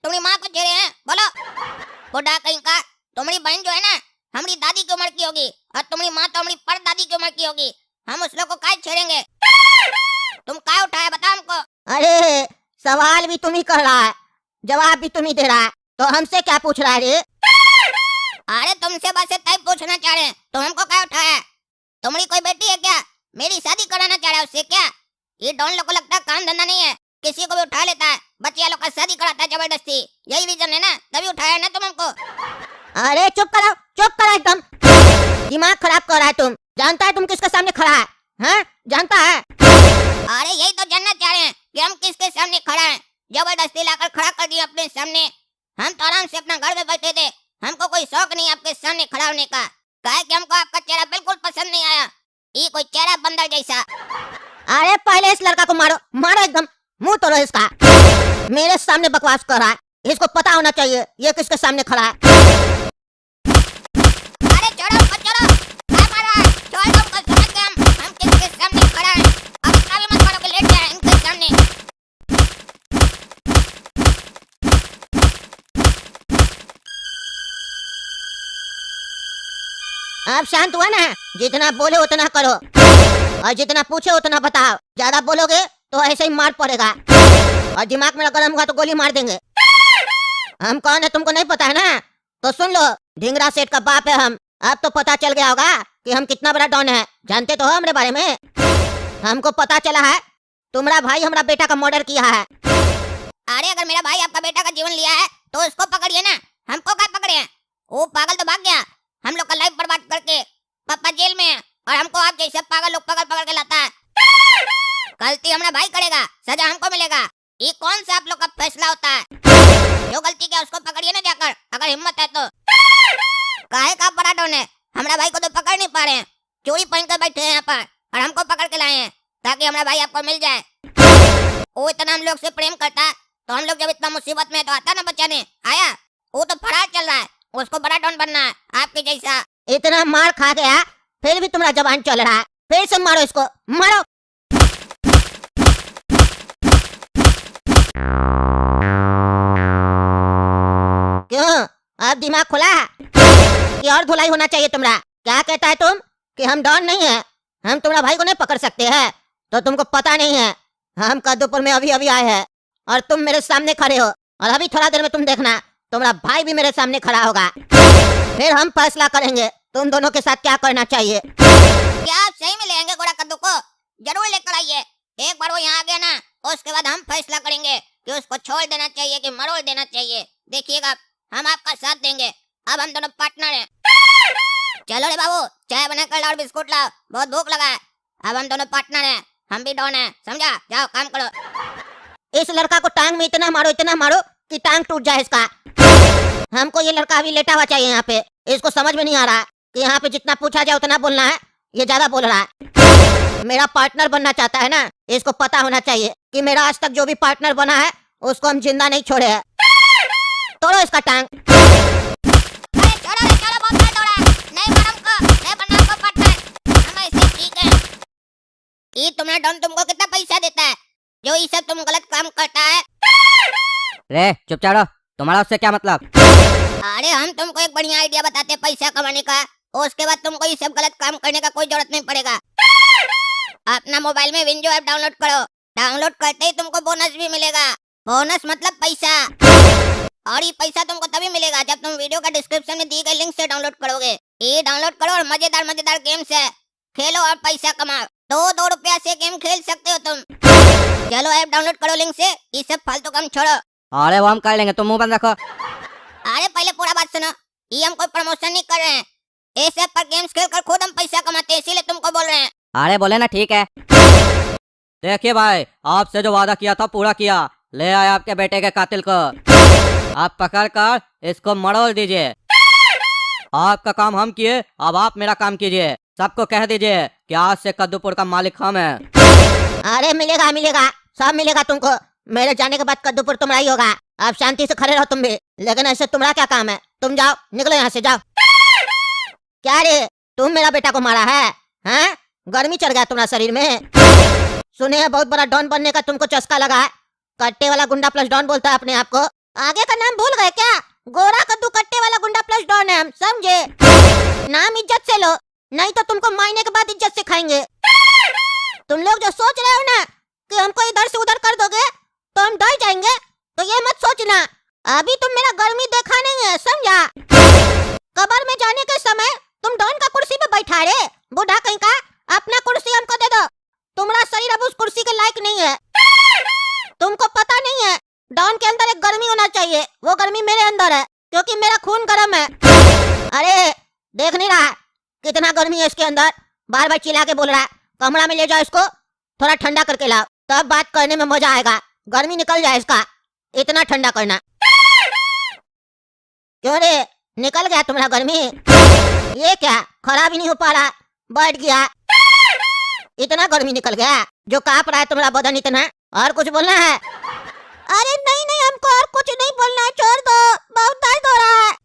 तुम्हारी माँ को छेड़े हैं? बोलो। बुढ़ा कहीं का, तुम्हारी बहन जो है ना हमारी दादी की उम्र की होगी और तुम्हारी माँ तो हमारी परदादी की उम्र की होगी। हम उस लोग को काहे छेड़ेंगे? तुम काहे उठाए बताओ हमको। अरे सवाल भी तुम ही कर रहा है, जवाब भी तुम ही दे रहा है, तो हमसे क्या पूछ रहा है रे? अरे तुमसे बस इतना ही पूछना चाह रहे हैं, तुम हमको काहे उठाया? तुम्हारी कोई बेटी है क्या? मेरी शादी कराना चाह रहा है उससे क्या? ये डॉन लोग को लगता है काम धंधा नहीं है, किसी को भी उठा लेता है, बच्चिया लोग का शादी कराता है जबरदस्ती। यही रीजन है ना, तभी उठाया ना तुम हमको। अरे चुप करो एकदम, दिमाग खराब कर रहा है तुम। जानता है तुम किसके सामने खड़ा है? हाँ जानता है? अरे यही तो जानना चाह रहे हैं कि हम किसके सामने खड़ा हैं। जबरदस्ती लाकर खड़ा कर दिया अपने सामने। हम तो आराम से अपना घर में बैठे थे, हमको कोई शौक नहीं आपके सामने खड़ा होने का। काहे कि हमको आपका चेहरा बिल्कुल पसंद नहीं आया, ये कोई चेहरा बंदर जैसा। अरे पहले इस लड़का को मारो एकदम, मुंह तोड़ो इसका। मेरे सामने बकवास कर रहा है, इसको पता होना चाहिए ये किसके सामने खड़ा है। अरे छोड़ो मत छोड़ो, क्या मार रहा है? छोड़ दो हमको, समझ गए हम किसके सामने खड़ा है। अब इतना भी मत मारो कि लेट जाए इनके सामने। आप शांत हुआ ना? जितना बोले उतना करो और जितना पूछे उतना बताओ। ज्यादा बोलोगे तो ऐसे ही मार पड़ेगा और दिमाग मेरा गर्म हुआ तो गोली मार देंगे। हम कौन है तुमको नहीं पता है ना? तो सुन लो, ढिंगरा सेठ का बाप है हम। अब तो पता चल गया होगा कि हम कितना बड़ा डॉन है। जानते तो हो हमारे बारे में? हमको पता चला है तुम्हारा भाई हमारा बेटा का मर्डर किया है। अरे अगर मेरा भाई आपका बेटा का जीवन लिया है तो उसको पकड़िए ना, हमको क्या पकड़े हैं? वो पागल तो भाग गया, हम लोग का लाइफ बर्बाद करके। पापा जेल में है और हमको आप जैसे पागल लोग पकड़ के लाता है। गलती हमारा भाई करेगा, सजा हमको मिलेगा। ये कौन सा आप लोग का फैसला होता है? जो गलती किया उसको पकड़िए ना जाकर, अगर हिम्मत है तो। काहे का बड़ा डॉन है, हमारा भाई को तो पकड़ नहीं पा रहे हैं। चोरी पहन कर बैठे हैं यहाँ पर और हमको पकड़ के लाए हैं ताकि हमारा भाई आपको मिल जाए। वो इतना हम लोग से प्रेम करता तो हम लोग जब इतना मुसीबत में तो आता ना बचाने। आया वो तो फरार चल रहा है, उसको बड़ा डॉन बनना है आपके जैसा। इतना मार खा गया फिर भी तुम्हारा जबान चल रहा है। फिर से मारो इसको, मारो। क्यों अब दिमाग खुला है कि और धुलाई होना चाहिए तुम्हारा? क्या कहता है तुम कि हम डॉन नहीं है, हम तुम्हारा भाई को नहीं पकड़ सकते हैं? तो तुमको पता नहीं है हम कद्दूपुर में अभी अभी आए हैं और तुम मेरे सामने खड़े हो और अभी थोड़ा देर में तुम देखना तुम्हारा भाई भी मेरे सामने खड़ा होगा। फिर हम फैसला करेंगे तुम दोनों के साथ क्या करना चाहिए। क्या आप सही में लेंगे गोरा कद्दू को? जरूर लेकर आइए। एक बार वो यहाँ आ गया ना उसके बाद हम फैसला करेंगे कि उसको छोड़ देना चाहिए कि मरोड़ देना चाहिए। देखिएगा हम आपका साथ देंगे। अब हम दोनों पार्टनर हैं। चलो रे बाबू, चाय बनाकर लाओ और बिस्कुट लाओ, बहुत भूख लगा है। अब हम दोनों पार्टनर हैं, हम भी डॉन हैं, समझा? जाओ काम करो। इस लड़का को टांग में इतना मारो कि टांग टूट जाए इसका। हमको ये लड़का अभी लेटा हुआ चाहिए यहाँ पे। इसको समझ में नहीं आ रहा कि यहाँ पे जितना पूछा जाए उतना बोलना है, ये ज्यादा बोल रहा है। मेरा पार्टनर बनना चाहता है ना, इसको पता होना चाहिए कि मेरा आज तक जो भी पार्टनर बना है उसको हम जिंदा नहीं छोड़े हैं। तोड़ो इसका टांग। अरे छोड़ो रे, छोड़ो, बहुत मार दौड़ा। नहीं मारो हमको, नहीं बनना हमको पार्टनर, हम ऐसे ठीक है। ये तुम्हारा डॉन तुमको कितना पैसा देता है जो ये सब तुम गलत काम करता है? रे चुपचाप रहो, तुम्हारा उससे क्या मतलब? अरे हम तुमको एक बढ़िया आइडिया बताते हैं पैसा कमाने का, और उसके बाद तुमको ये सब गलत काम करने का कोई जरूरत नहीं पड़ेगा। अपना मोबाइल में विंजो ऐप डाउनलोड करो। डाउनलोड करते ही तुमको बोनस भी मिलेगा। बोनस मतलब पैसा, और ये पैसा तुमको तभी मिलेगा जब तुम वीडियो का डिस्क्रिप्शन में दी गई लिंक से डाउनलोड करोगे। ये डाउनलोड करो और मजेदार गेम्स है, खेलो और पैसा कमाओ। 2 रुपया से गेम खेल सकते हो तुम। चलो ऐप डाउनलोड करो लिंक से, ये सब फालतू काम छोड़ो। अरे वो हम कर लेंगे, तुम मुंह बंद रखो। अरे पहले पूरा बात सुनो, ये हम कोई प्रमोशन नहीं कर रहे हैं। इस ऐप पर गेम्स खेलकर खुद हम पैसा कमाते हैं, इसीलिए तुमको बोल रहे हैं। अरे बोले ना ठीक है। देखिए भाई, आपसे जो वादा किया था पूरा किया। ले आए आपके बेटे के कातिल को, आप पकड़ कर इसको मरोड़ दीजिए। आपका काम हम किए, अब आप मेरा काम कीजिए। सबको कह दीजिए कि आज से कद्दूपुर का मालिक हम है। अरे मिलेगा, सब मिलेगा तुमको। मेरे जाने के बाद कद्दूपुर तुम्हारा ही होगा। आप शांति से खड़े रहो तुम भी, लेकिन ऐसे तुम्हारा क्या काम है? तुम जाओ, निकलो यहाँ से, जाओ। क्या रे, तुम मेरा बेटा को मारा है? हैं? गर्मी चढ़ गया तुम्हारा शरीर में? सुने हैं बहुत बड़ा डॉन बनने का तुमको चस्का लगा है। कट्टे वाला गुंडा प्लस डॉन बोलता है अपने आप को, आगे का नाम भूल गए क्या? गोरा कद्दू कट्टे वाला गुंडा प्लस डॉन है हम, समझे? नाम इज्जत से लो, नहीं तो तुमको मारने के बाद इज्जत से खाएंगे। तुम लोग जो सोच रहे हो ना कि हमको इधर से उधर कर दोगे तो हम डर जाएंगे, तो ये मत सोचना। अभी तुम मेरा गर्मी देखा नहीं है, समझा? कब्र में जाने के समय तुम डॉन का कुर्सी पे बैठा रहे, बूढ़ा कहीं का। अपना कुर्सी हमको दे दो, तुम्हारा शरीर अब उस कुर्सी के लायक नहीं है। तुमको पता नहीं है, डॉन के अंदर एक गर्मी होना चाहिए, वो गर्मी मेरे अंदर है, क्योंकि मेरा खून गर्म है। अरे देख नहीं रहा कितना गर्मी है इसके अंदर? बार बार चिल्ला के बोल रहा है। कमरा में ले जाओ इसको, थोड़ा ठंडा करके लाओ, तब बात करने में मजा आएगा। गर्मी निकल जाए इसका, इतना ठंडा करना। क्यों रे, निकल गया तुम्हारा गर्मी? ये क्या, खराब ही नहीं हो पा रहा, बैठ गया। इतना गर्मी निकल गया जो कांप रहा है तुम्हारा बदन इतना? और कुछ बोलना है? अरे नहीं नहीं, हमको और कुछ नहीं बोलना है, छोड़ दो, बहुत दर्द हो रहा है।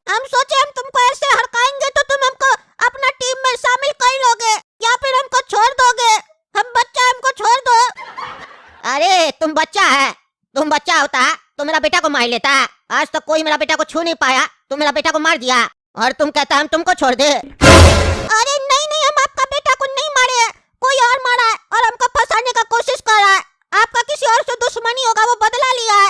हम सोचे हम तुमको ऐसे हड़काएंगे तो तुम हमको अपना टीम में शामिल कर लोगे, या फिर हमको छोड़ दोगे। हम बच्चा, हमको छोड़ दो। अरे तुम बच्चा है, तुम बच्चा होता तो मेरा बेटा को मार लेता। आज तक कोई मेरा बेटा को छू नहीं पाया, तुम मेरा बेटा को मार दिया और तुम कहता हम तुमको छोड़ दे। अरे नहीं नहीं, हम आपका बेटा को नहीं मारे हैं, कोई और मारा है और हमको फंसाने का कोशिश कर रहा है। आपका किसी और से दुश्मनी होगा, वो बदला लिया है,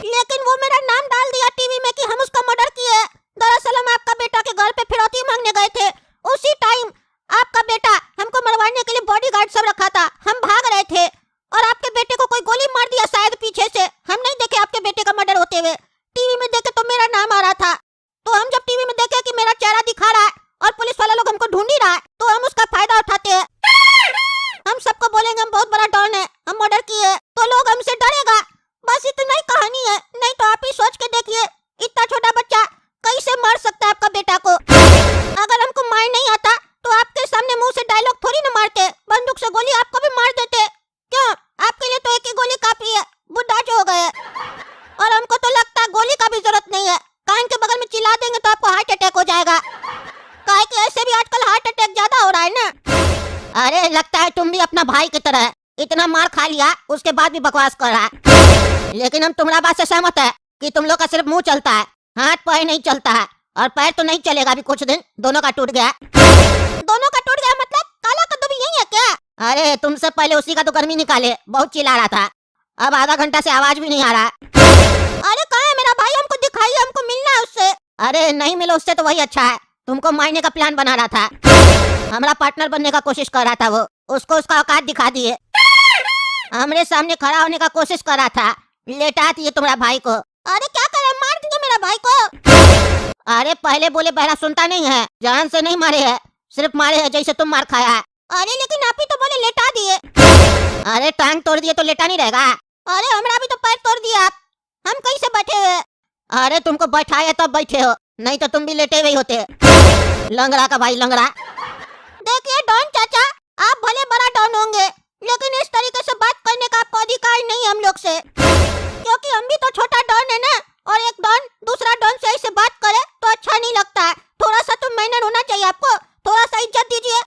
लेकिन वो मेरा नाम डाल दिया टीवी में कि हम उसका मर्डर किए। दरअसल हम आपका बेटा के घर पे फिरौती मांगने गए थे, उसी टाइम आपका बेटा हमको मरवाने के लिए बॉडीगार्ड सब रखा था। हम भाग रहे थे और आपके बेटे को कोई गोली मार दिया शायद पीछे से। हम नहीं देखे आपके बेटे का मर्डर होते हुए, टीवी में देखे तो मेरा नाम आ रहा था। तो हम जब टीवी में देखे कि मेरा चेहरा दिखा रहा है और पुलिस वाला लोग हमको ढूंढ ही रहा है, तो हम उसका फायदा उठाते हैं। हम सबको बोलेंगे हम बहुत बड़ा डॉन है, हम मर्डर किए, तो लोग हमसे डरेगा। बस इतना ही कहानी है, नहीं तो आप ही सोच के देखिए, इतना छोटा बच्चा कैसे मार सकता है आपका बेटा को। अगर हमको मार नहीं आता तो आपके सामने मुंह से डायलॉग थोड़ी ना मारते, बंदूक से गोली आपको भी मार देते। क्यों, आपके लिए तो एक ही गोली काफी है, बुढ़ा जो हो गए। और हमको तो लगता है गोली का भी जरूरत नहीं है, कान के बगल में चिल्ला देंगे तो आपको हार्ट अटैक हो जाएगा। काहे कि ऐसे भी आजकल हार्ट अटैक ज्यादा हो रहा है ना। अरे लगता है तुम भी अपना भाई की तरह इतना मार खा लिया, उसके बाद भी बकवास कर रहा है। लेकिन हम तुम्हारा बात से सहमत है कि तुम लोग का सिर्फ मुंह चलता है, हाथ पैर नहीं चलता है। और पैर तो नहीं चलेगा अभी कुछ दिन, दोनों का टूट गया। दोनों का टूट गया मतलब काला कद्दू भी यही है क्या? अरे तुमसे पहले उसी का तो गर्मी निकाले, बहुत चिल्ला रहा था, अब आधा घंटा से आवाज भी नहीं आ रहा। अरे कहाँ है मेरा भाई, हमको दिखाइए, हमको मिलना है उससे। अरे नहीं मिलो उससे तो वही अच्छा है, तुमको मारने का प्लान बना रहा था, हमारा पार्टनर बनने का कोशिश कर रहा था वो, उसको उसका औकात दिखा दिए। हमरे सामने खड़ा होने का कोशिश कर रहा था, लेटा दिए तुम्हारा भाई को। अरे क्या करे, मार दिए मेरा भाई को। अरे पहले बोले बहरा सुनता नहीं है, जान से नहीं मारे है, सिर्फ मारे है जैसे तुम मार खाया है। अरे लेकिन आप ही तो बोले लेटा दिए। अरे टांग तोड़ दिए तो लेटा नहीं रहेगा। अरे हमारा भी तो पैर तोड़ दिया आप, हम कैसे बैठे हुए? अरे तुमको बैठाया तब बैठे हो, नहीं तो तुम भी लेटे हुए होते। लंगड़ा का भाई लंगड़ा। देखिए डॉन चाचा, आप भले बड़ा डॉन होंगे, लेकिन इस तरीके से बात करने का आपको अधिकार नहीं हम लोग से, क्योंकि हम भी तो छोटा डॉन है ना। और एक डॉन दूसरा डॉन से ऐसे बात करे तो अच्छा नहीं लगता है। थोड़ा सा तो मैनर होना चाहिए आपको, थोड़ा सा इज्जत दीजिए।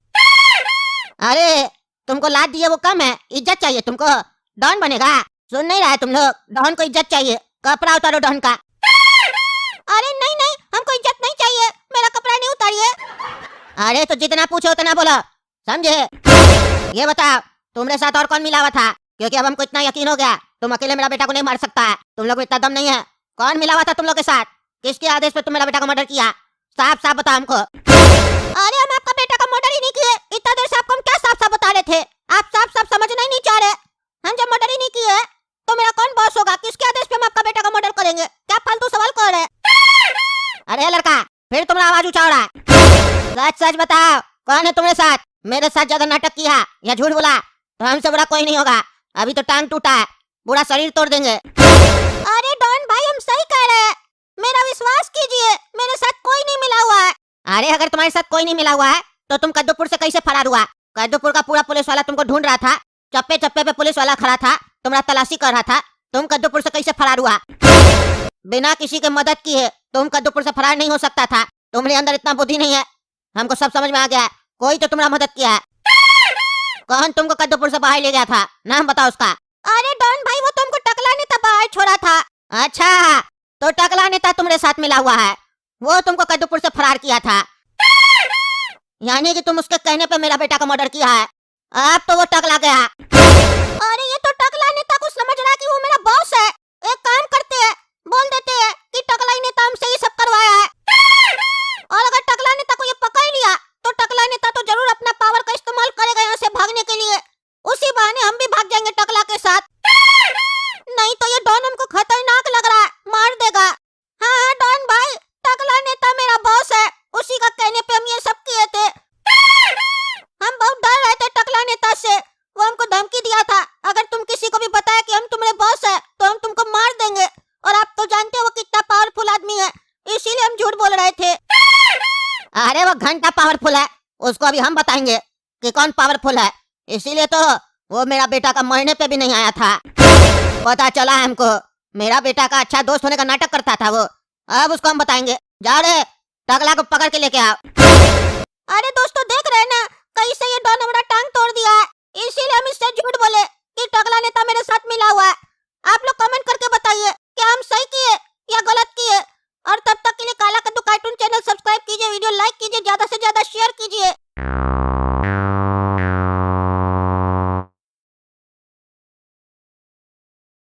अरे तुमको लात दिए वो कम है, इज्जत चाहिए तुमको, डॉन बनेगा। सुन नहीं रहा है तुम लोग, डॉन को इज्जत चाहिए, कपड़ा उतारो डॉन का। अरे नहीं नहीं, हमको इज्जत नहीं चाहिए, मेरा कपड़ा नहीं उतारिए। अरे तो जितना पूछो उतना बोलो, समझे? ये बताओ तुम्हारे साथ और कौन मिला हुआ था, क्योंकि अब हमको इतना यकीन हो गया तुम अकेले मेरा बेटा को नहीं मार सकता है, तुम लोग इतना दम नहीं है। कौन मिला हुआ था तुम लोग के साथ, किसके आदेश पे तुम मेरा बेटा को मर्डर किया, साफ साफ बताओ हमको। अरे हम आपका बेटा का मर्डर ही नहीं किए, इतना देर से आपको हम क्या साफ साफ बता रहे थे, आप साफ साफ समझना ही नहीं चाह रहे। हम जब मर्डर ही नहीं किए तो मेरा कौन बॉस होगा, किसके आदेश पे हम आपका बेटा का मर्डर करेंगे, क्या फालतू सवाल कर रहे? अरे लड़का फिर तुम्हारा आवाज ऊंचा हो रहा है, सच सच बताओ कौन है तुम्हारे साथ? मेरे साथ ज्यादा नाटक किया या झूठ बोला तो हमसे बड़ा कोई नहीं होगा। अभी तो टांग टूटा है, पूरा शरीर तोड़ देंगे। अरे डॉन भाई हम सही कह रहे हैं, मेरा विश्वास कीजिए, मेरे साथ कोई नहीं मिला हुआ है। अरे अगर तुम्हारे साथ कोई नहीं मिला हुआ है तो तुम कद्दूपुर से कैसे फरार हुआ? कद्दूपुर का पूरा पुलिस वाला तुमको ढूंढ रहा था, चप्पे चप्पे पे पुलिस वाला खड़ा था, तुम्हारा तलाशी कर रहा था, तुम कद्दूपुर से कैसे फरार हुआ? बिना किसी के मदद किए तुम कद्दूपुर से फरार नहीं हो सकता था, तुम्हारे अंदर इतना बुद्धि नहीं है, हमको सब समझ में आ गया है। कोई तो तुम्हारा मदद किया है। कौन तुमको कद्दूपुर से बाहर ले गया था, नाम बताओ उसका। अरे डॉन भाई वो तुमको टकला नेता बाहर छोड़ा था। अच्छा तो टकला नेता तुम्हारे साथ मिला हुआ है, वो तुमको कद्दूपुर से फरार किया था, यानी कि तुम उसके कहने पे मेरा बेटा का मर्डर किया है। अब तो वो टकला गया। अरे ये तो टकला नेता को समझ रहा है कि वो मेरा बॉस है। एक काम करते हैं, बोल देते हैं कि टकला ही नेता हमसे ये सब करवाया है, और अगर टकला नेता को ये पकड़ लिया तो टकला नेता तो जरूर अपना पावर का इस्तेमाल करेगा यहाँ से भागने के लिए। उसी बहाने हम भी भाग जाएंगे टकला के साथ। नहीं तो ये डॉन हमको खतरनाक लग रहा है, मार देगा। हाँ डॉन भाई, टकला नेता मेरा बॉस है, उसी का कहने पे हम ये सब किए थे। हम बहुत डर रहे थे टकला नेता से, वो हमको धमकी दिया था अगर तुम किसी को भी बताया कि हम तुम्हारे बॉस है तो हम तुमको मार देंगे, और आप तो जानते हो वो कितना पावरफुल आदमी है, इसीलिए हम झूठ बोल रहे थे। अरे वो घंटा पावरफुल है, उसको अभी हम बताएंगे कि कौन पावरफुल है, इसीलिए तो वो मेरा बेटा का मरने पे भी नहीं आया था। पता चला हमको मेरा बेटा का अच्छा दोस्त होने का नाटक करता था वो, अब उसको हम बताएंगे। जाओ रे टकला को पकड़ के लेके आओ।